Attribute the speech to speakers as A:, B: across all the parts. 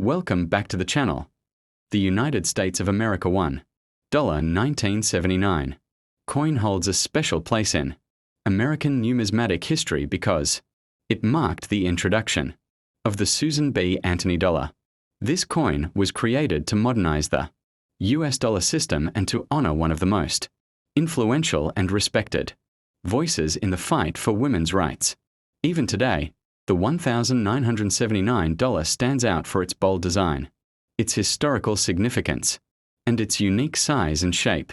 A: Welcome back to the channel. The United States of America $1, 1979 coin holds a special place in American numismatic history because it marked the introduction of the Susan B. Anthony dollar. This coin was created to modernize the US dollar system and to honor one of the most influential and respected voices in the fight for women's rights. Even today, the $1,979 stands out for its bold design, its historical significance, and its unique size and shape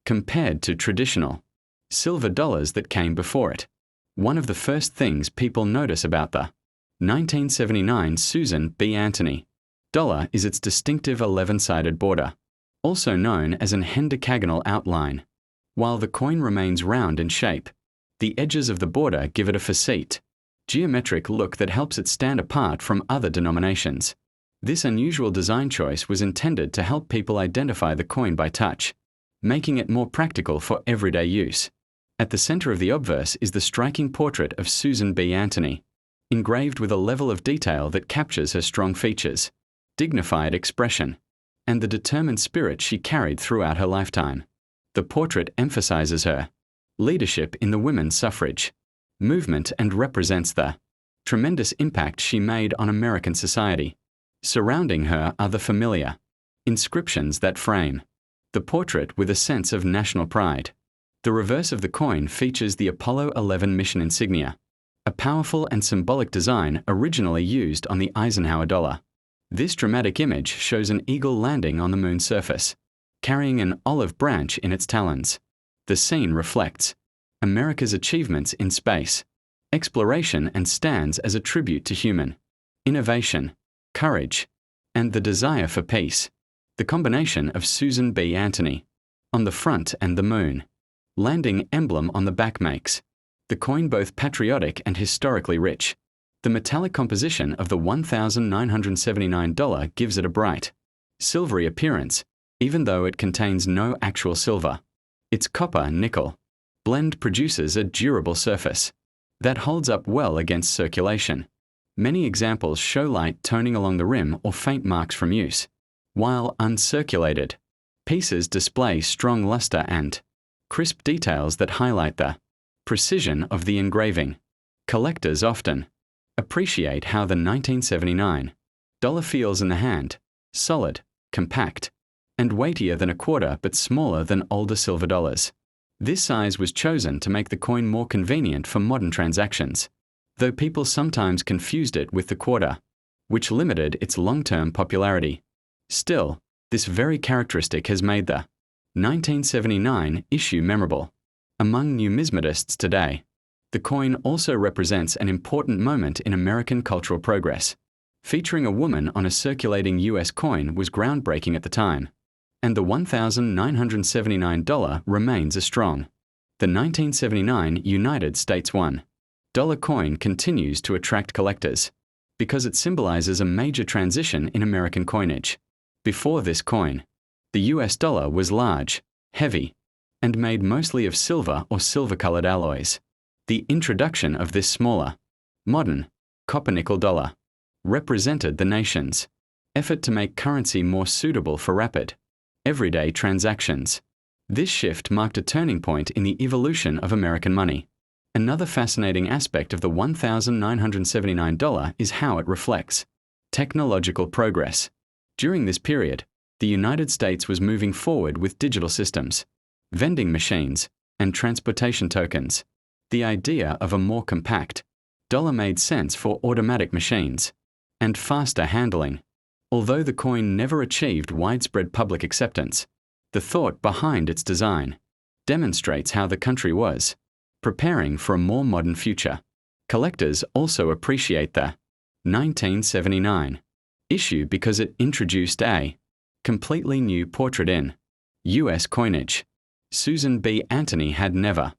A: compared to traditional silver dollars that came before it. One of the first things people notice about the 1979 Susan B. Anthony dollar is its distinctive 11-sided border, also known as an hendecagonal outline. While the coin remains round in shape, the edges of the border give it a facete, geometric look that helps it stand apart from other denominations. This unusual design choice was intended to help people identify the coin by touch, making it more practical for everyday use. At the center of the obverse is the striking portrait of Susan B. Anthony, engraved with a level of detail that captures her strong features, dignified expression, and the determined spirit she carried throughout her lifetime. The portrait emphasizes her leadership in the women's suffrage movement and represents the tremendous impact she made on American society. Surrounding her are the familiar inscriptions that frame the portrait with a sense of national pride. The reverse of the coin features the Apollo 11 mission insignia, a powerful and symbolic design originally used on the Eisenhower dollar. This dramatic image shows an eagle landing on the moon's surface, carrying an olive branch in its talons. The scene reflects America's achievements in space, exploration, and stands as a tribute to human innovation, courage, and the desire for peace. The combination of Susan B. Anthony on the front and the moon landing emblem on the back makes the coin both patriotic and historically rich. The metallic composition of the $1,979 gives it a bright, silvery appearance, even though it contains no actual silver. Its copper-nickel blend produces a durable surface that holds up well against circulation. Many examples show light toning along the rim or faint marks from use, while uncirculated pieces display strong luster and crisp details that highlight the precision of the engraving. Collectors often appreciate how the 1979 dollar feels in the hand, solid, compact, and weightier than a quarter but smaller than older silver dollars. This size was chosen to make the coin more convenient for modern transactions, though people sometimes confused it with the quarter, which limited its long-term popularity. Still, this very characteristic has made the 1979 issue memorable. Among numismatists today, the coin also represents an important moment in American cultural progress. Featuring a woman on a circulating US coin was groundbreaking at the time, and the $1,979 remains a strong. The 1979 United States $1 coin continues to attract collectors because it symbolizes a major transition in American coinage. Before this coin, the US dollar was large, heavy, and made mostly of silver or silver-colored alloys. The introduction of this smaller, modern, copper-nickel dollar represented the nation's effort to make currency more suitable for rapid, everyday transactions. This shift marked a turning point in the evolution of American money. Another fascinating aspect of the $1,979 is how it reflects technological progress. During this period, the United States was moving forward with digital systems, vending machines, and transportation tokens. The idea of a more compact dollar made sense for automatic machines and faster handling. Although the coin never achieved widespread public acceptance, the thought behind its design demonstrates how the country was preparing for a more modern future. Collectors also appreciate the 1979 issue because it introduced a completely new portrait in US coinage. Susan B. Anthony had never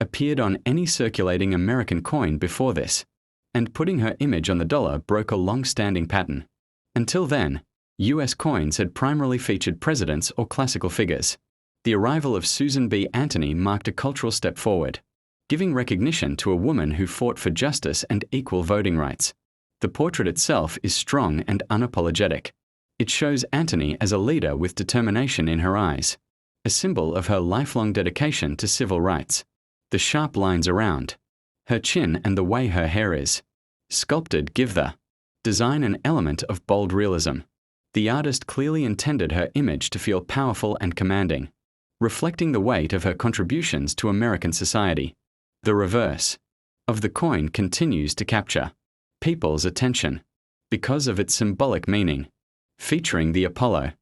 A: appeared on any circulating American coin before this, and putting her image on the dollar broke a long-standing pattern. Until then, US coins had primarily featured presidents or classical figures. The arrival of Susan B. Anthony marked a cultural step forward, giving recognition to a woman who fought for justice and equal voting rights. The portrait itself is strong and unapologetic. It shows Antony as a leader with determination in her eyes, a symbol of her lifelong dedication to civil rights. The sharp lines around her chin and the way her hair is sculpted give the design an element of bold realism. The artist clearly intended her image to feel powerful and commanding, reflecting the weight of her contributions to American society. The reverse of the coin continues to capture people's attention because of its symbolic meaning. Featuring the Apollo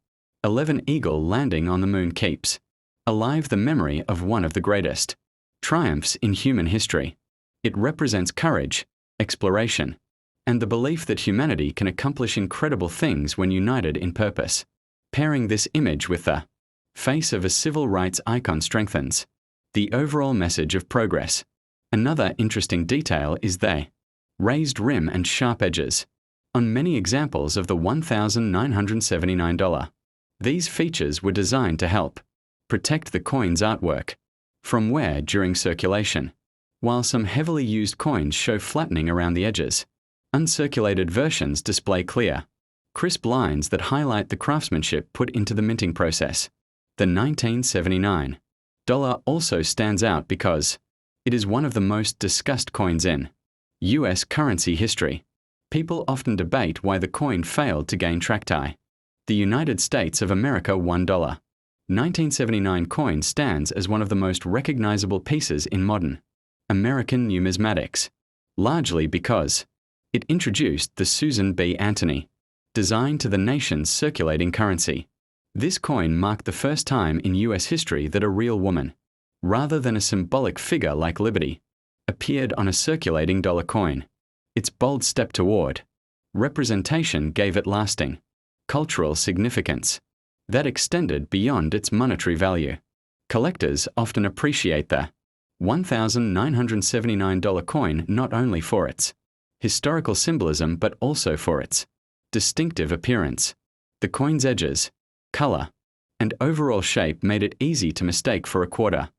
A: 11 eagle landing on the moon keeps alive the memory of one of the greatest triumphs in human history. It represents courage, exploration, and the belief that humanity can accomplish incredible things when united in purpose. Pairing this image with the face of a civil rights icon strengthens the overall message of progress. Another interesting detail is the raised rim and sharp edges on many examples of the $1,979. These features were designed to help protect the coin's artwork from wear during circulation. While some heavily used coins show flattening around the edges, uncirculated versions display clear, crisp lines that highlight the craftsmanship put into the minting process. The $1979 also stands out because it is one of the most discussed coins in U.S. currency history. People often debate why the coin failed to gain traction. The United States of America $1 1979 coin stands as one of the most recognizable pieces in modern American numismatics, largely because it introduced the Susan B. Anthony design to the nation's circulating currency. This coin marked the first time in U.S. history that a real woman, rather than a symbolic figure like Liberty, appeared on a circulating dollar coin. Its bold step toward representation gave it lasting cultural significance that extended beyond its monetary value. Collectors often appreciate the $1,979 coin not only for its historical symbolism but also for its distinctive appearance. The coin's edges, color, and overall shape made it easy to mistake for a quarter,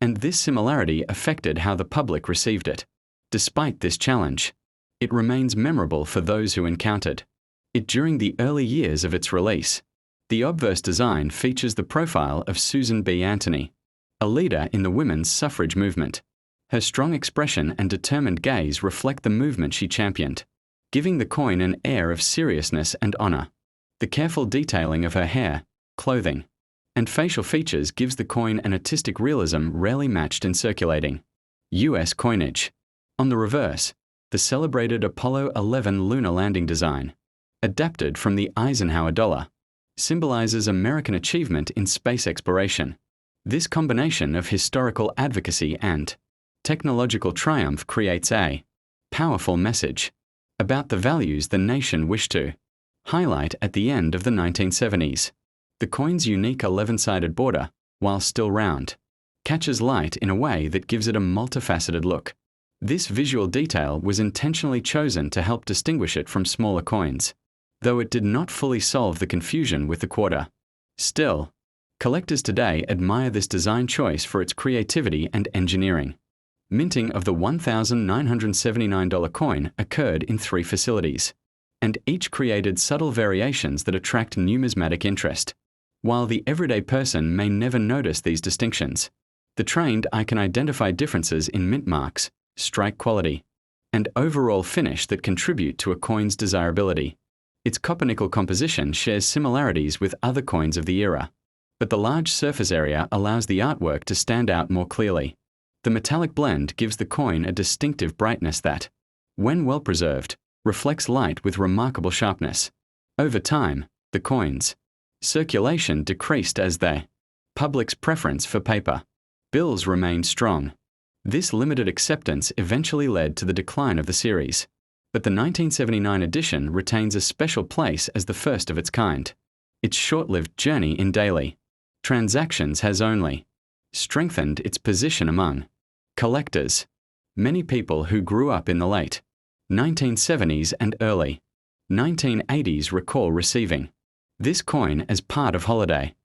A: and this similarity affected how the public received it. Despite this challenge, it remains memorable for those who encountered it during the early years of its release. The obverse design features the profile of Susan B. Anthony, a leader in the women's suffrage movement. Her strong expression and determined gaze reflect the movement she championed, giving the coin an air of seriousness and honor. The careful detailing of her hair, clothing, and facial features gives the coin an artistic realism rarely matched in circulating U.S. coinage. On the reverse, the celebrated Apollo 11 lunar landing design, adapted from the Eisenhower dollar, symbolizes American achievement in space exploration. This combination of historical advocacy and technological triumph creates a powerful message about the values the nation wished to highlight at the end of the 1970s. The coin's unique 11-sided border, while still round, catches light in a way that gives it a multifaceted look. This visual detail was intentionally chosen to help distinguish it from smaller coins, though it did not fully solve the confusion with the quarter. Still, collectors today admire this design choice for its creativity and engineering. Minting of the $1,979 coin occurred in 3 facilities, and each created subtle variations that attract numismatic interest. While the everyday person may never notice these distinctions, the trained eye can identify differences in mint marks, strike quality, and overall finish that contribute to a coin's desirability. Its copper-nickel composition shares similarities with other coins of the era, but the large surface area allows the artwork to stand out more clearly. The metallic blend gives the coin a distinctive brightness that, when well preserved, reflects light with remarkable sharpness. Over time, the coin's circulation decreased as the public's preference for paper bills remained strong. This limited acceptance eventually led to the decline of the series, but the 1979 edition retains a special place as the first of its kind. Its short-lived journey in daily transactions has only strengthened its position among collectors. Many people who grew up in the late 1970s and early 1980s recall receiving this coin as part of holiday